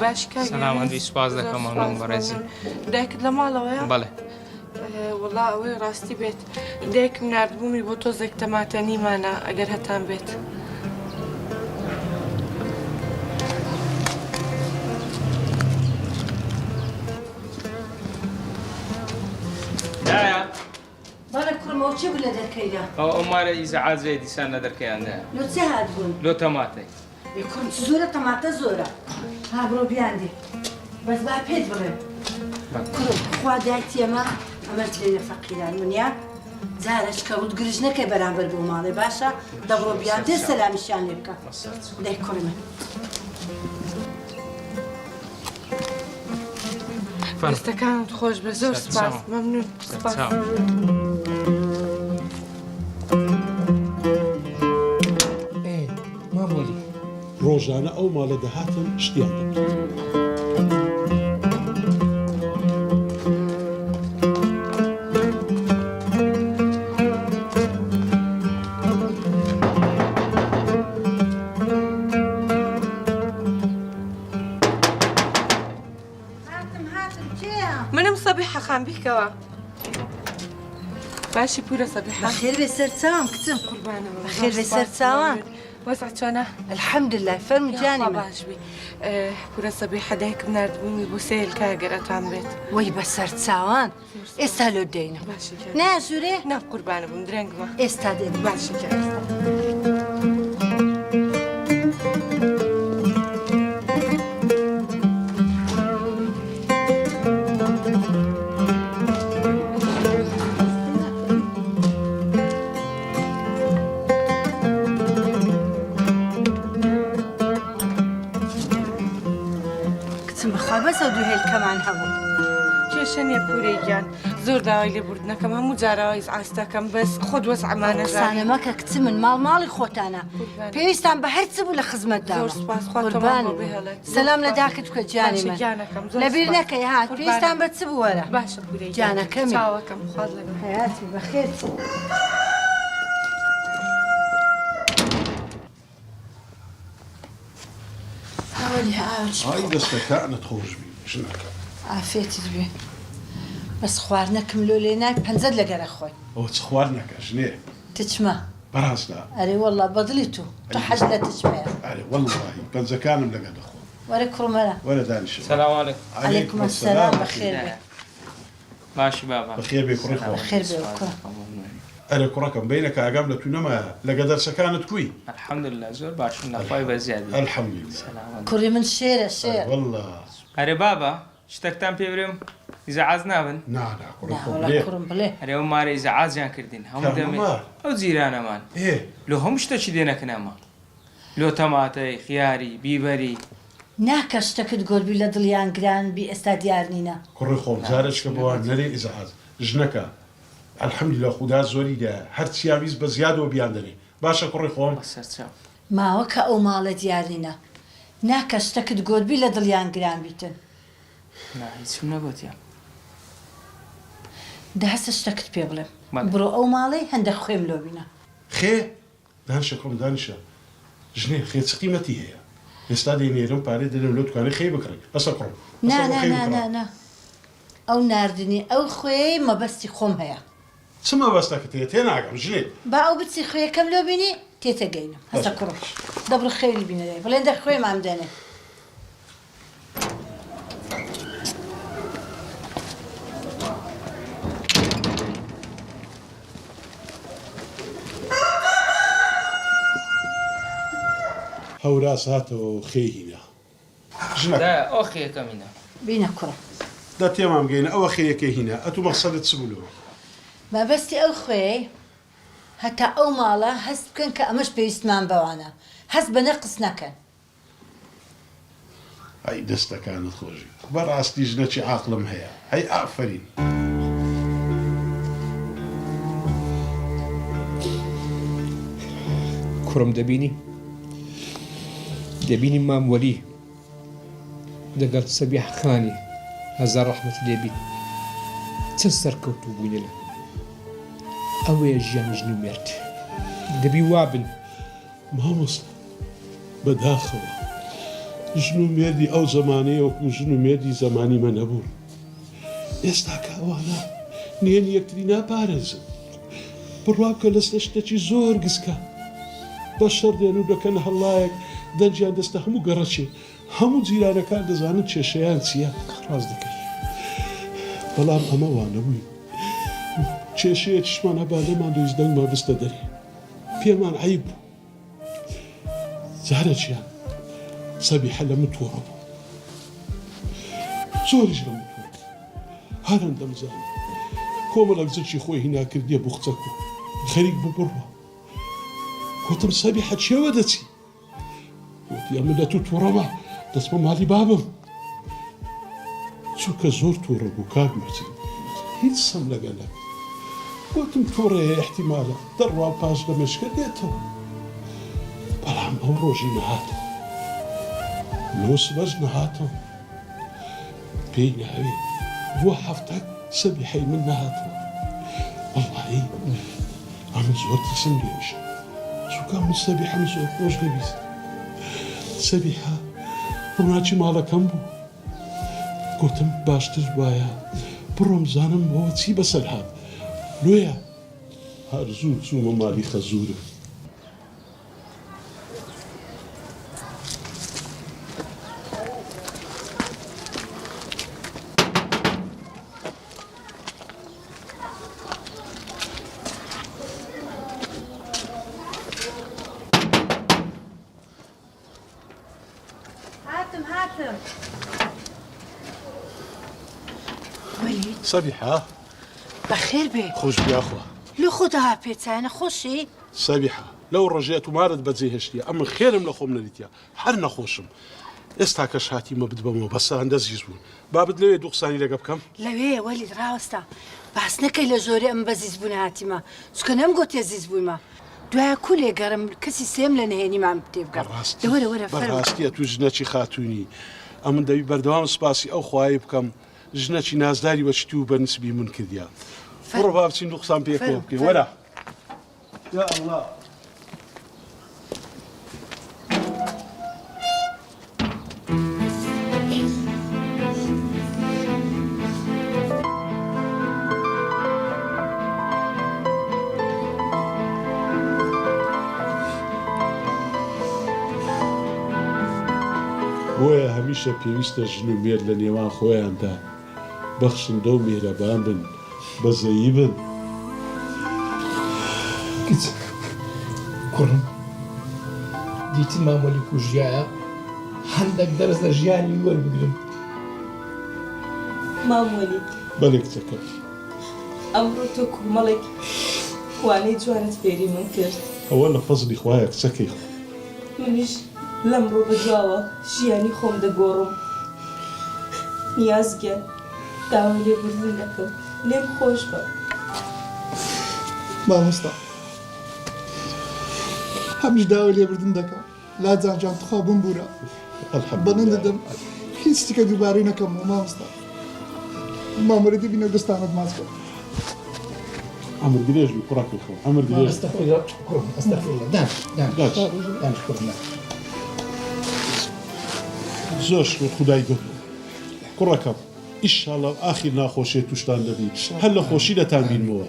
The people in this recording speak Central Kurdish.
باش کە سلام هەندی سوپاس دەکەم هەڵم بەڕێزی دایکت لە ماڵەوەیە؟ بەڵێ وەڵا ئەوەی ڕاستی بێت دایکم نردبوومی بۆ تۆزێک تەماتەنیمانە ئەگەر هەتان بێت. دایە بەڵێ کوڕمەوە چی بوو لە دەرکەیدا؟ ئەو مارە ئیزعاجێ دیسان لە دەرکەیاندایە لۆ چێ هات بوون؟ لۆ تەماتەی کوڕم چ زۆرە تەماتە زۆرە ها بڕۆ بیاندێ بەس با پێت بڵێم کوڕم خوا دایتی ئەمە ئەمەت لێرە فەقیران منیا جارەش کەوت گرژ نەکەی بەرامبەر بۆ ماڵێ باشە دەبڕۆ بیاندێ سەلامیشیان لێ بکە دای کوڕمە دەستەکانت خۆش بە زۆر سپاس مەمنون سپاس. مامۆلی ڕۆژانە ئەو ماڵە دەهاتن شتیان دەکرد. منم سەبیحە خان بیکەوە. باشی پورە سەبیحە. خێر بێ سەر چاوان کچم خێر بێ سەر چاوان. وەزع چۆنە؟ الحەمدلله فەرمو جانی من. باش بی. پورە سەبیحە دایکم نردبوومی بۆ سێل کاگەرەتان بێت. وەی بە سەر چاوان ئێستا لۆ دێنە. باشی کرد. نا ژوورێ؟ نا قوربانە بم درەنگمە. ئێستا دێن. باشی کرد. بەسە دوو هێلکەمان هەبوو. کێشەنیە پورەیگیان زۆر داوای لێبوردنەکەم هەموو جاراوای ئاستەکەم بەس خۆت وەسعمانە قسانە مەکە کچم من ماڵی خۆتانە پێویستان بە هەرچ بوو لە خزمەتدا زۆر سوپاس سەلام لە داکت بکە جانی من لەبیر نەکەی هات پێویستان بە چ بوو وەرە باشە پورەی جانەکەمی چاوەکەم خواد لەگەڵ حیاتی بەخێر ئای دەستەکانت خۆش بی ژنەکە ئافێتت بێ بەس خواردنەکەم لۆ لێ نای پەنجەت لەگەرە خۆی ئەو چ خوارد نەکە ژنێ تچمە بەڕاستە ئەرێ وەڵڵا بەدڵی تو حەج لە تچمەیە ئەرێ وەڵڵاهی پەنجەکانم لەگە دەخۆ وەرە کوڕمەرە وەرە دانیشە سەلام عەلەیکم عەلەیکم ئەسسەلام بەخێر بێ باشی بابا بەخێر بێ کوڕی خۆ بەخێر بێ کوڕ ئەرێ کوڕەکەم بینەکە ئاگام لە تو نەمایە لەگە دەرسەکانت کوی الحەمدلله زۆر باشن لەخوای بەزیادی الحەمدلله کوڕی من شێرە شێر والله ئەرێ بابا شتێکتان پێ برێم ئیزعاج نابن نانا کوڕی خۆ وەڵا کوڕم بڵێ ئەرێ ئەو مارە ئیزعاجیان کردین هەموو دەمێ ئەو جیرانەمان لۆ هەموو شتێکی دێنەکەنەما لۆ تەماتەی خیاری بیبەری ناکە شتەکەت گۆربی لە دڵیان گران بی ئێستا دیار نینە کوڕی خۆم جارێککە بەوە نەرێ ئیزعاج ژنەکە الحەمدلله خوددا زۆری دایە هەر چیاویست بە زیادەوە بیان دەنێ باشە کوڕی خۆم سەرچاو ماوە کە ئەو ماڵە دیار نینە ناکە شتەکەت گۆربی لە دڵیان گران بیتن هیچم نەگوتیان دەهەسە شتەکەت پێ بڵێم بڕۆ ئەو ماڵەی هەندێک خوێم لۆ بینە خێ دانیشە کوڕم دانیشە ژنێ خێ چ قیمەتی هەیە ئێستا دێنێرم پارەی دەرم لەو دوکانەی خێ بکڕین ئەسە کوڕم نا ئەو نردنی ئەو خوێی مەبەستی خۆم هەیە چ مەبەستەکەت هەیە تێ ناگەم ژنێ با ئەو بچی خوێیەکەم لۆ بینی تێتەگەینم هەسە کوڕم دەبڕ خێری بینەرێ بڵێن دە خوێ مام دێنێ هەوراس هاتەوە خێهینە ژنەکە ئەو خێەکەمینە بینە کوڕم دا تێمام گەینە ئەوە خێیەکە هینە ئەتو مەقسەدت چ بوو مەبەستی ئەو خوێی هەتا ئەو ماڵە هەست بکەن کە ئەمەش پێویستمان بەوانە هەست بە نەقس نەکەن ئەی دەستەکانت خۆشی بەڕاستی ژنەکی عاقلم هەیە ئەی ئافرین کوڕم دەبینی ماموەلی لەگەڵ سەبیح خانی هەزار ڕەحمەت لێبی چەند سەرکەوتوو بووینە لە ئەوەیە ژیان ژن و مێرد دەبی وابن مامۆستا بەداخەوە ژن و مێردی ئەو زەمانەیە وەکو ژن و مێردی زەمانی من نەبوون. ئێستا کە ئەوانە نێنی یەکتری ناپارێزن، بڕوا بکە لەستە شتێکی زۆر گسکە، بە شەڕ دێن و دەکەن هەڵایەک دەنجیان دەستە هەموو گەڕەچێ، هەموو جیرانەکان دەزانن کێشەیان چییە. ڕاست دەکەی، بەڵام ئەمە وانە بووی کێشەیەکیشمان هەبا لێمان دۆیز دەنگمان بستە دەرێ، پێمان عەیب بوو. جارێکیان سەبیحە لە من تووڕە بوو، زۆریش لە من تووڕە، هەرەن دەمزانم کۆمەڵک زەکی خۆی هینا کردیە بۆ قچەک و خەریک بوو بڕوە. گوتم سەبیحە چێوە دەچی؟ گوتی ئەمە لە تو تووڕەمە دەچمە ماڵی بابم. چووکە زۆر تووڕە بوو کاک موحسین، هیچ سەم لەگەلە. گوتم تووڕەیە احتیمالە دەڕوا پاش لە مێشکە دێتەوە. بەڵام ئەو ڕۆژی نەهاتەوە، لۆ سبەش نەهاتەوە، پێی ناوێ بۆ هەفتە سەبیحەی من نەهاتەوە. وەڵڵاهی ئەمە زۆر ترسم لێش، چووکە من سەبیحەم زۆر خۆش دەبیست. سەبیحە ڕووناکی ماڵەکەم بوو. گوتم باشتر وایە بڕۆم زانم بۆ چی بەسەر هات. لۆیە هەرزوو چوومە ماڵی خەزوورم. هاتم وەلی سەبیحە بەخێر بێ، خۆش بیاخوا. لە خۆتەها پێچانە خۆشی؟ سەبیحە لەو ڕۆژەیە تومارت بەجێ هێشتیە، ئەمە خێرم لە خۆم نەریتە، هەر نەخۆشم. ئێستا کەش هاتیمە بدبەمەوە بەسە هەندە زیز بوون. بابت لەوێ دوو قسانی لەگە بکەم؟ لەوێ وەلی ڕاوەستا باس نەکەی لە زۆرێ ئەم بە زیز بوون هاتیمە، چکە نەمگوتێ زیز بوویمە. دوایە کولێ گەڕم کەسی سێم لە نهێنیمان پێ بگەڕ. وەرە وەرە بەڕاستیە تو ژنەکی خاتوونی، ئەمن دەوی بەردەوام سپاسی ئەو خوای بکەم ژنەکی نازداری وەچتی و بە نسبی من کردیا. بڕۆ با بچین دوو قسان پێکەوە بکەین. وەرە یا ئەڵڵا. بۆیە هەمیشە پێویستە ژن و مێرد لە نێوان خۆیاندا بەخشندە و میهرەبان بن، بەزەیی بن. کچک کوڕم دیتی مامۆلی کوژیایە هەندێک دەرز لە ژیانی وەربگرم. مامۆلی بەڵێ کچەکە، ئەمڕۆ تۆ کومەڵێک وانەی جوانت فێری من کرد. ئەوە لە فەزلی خوایە کچەکەی خۆ. منیش لەمڕۆ بەدواوە ژیانی خۆم دەگۆڕم. نیازگە داوای لێبوردن دەکەم، لێم خۆش بە. مامۆستا هەمیش داوای لێبوردن دەکەم، لاجان جان تخوا بمبورە بەنن دەدەم هیچ شتێکە دووبارەی نەکەمەوە. مامۆستا مامۆرەتی بینە دەستانت ماچ بە. ئەمر درێژ بوو کوڕەکەی خۆ، ئەمر درێژ. زۆر شکر خودای گەورە. کوڕەکەم ئیشاڵڵا ئاخیر ناخۆشیە توشتان دەبی، هەر لە خۆشی دەتان بینمەوە.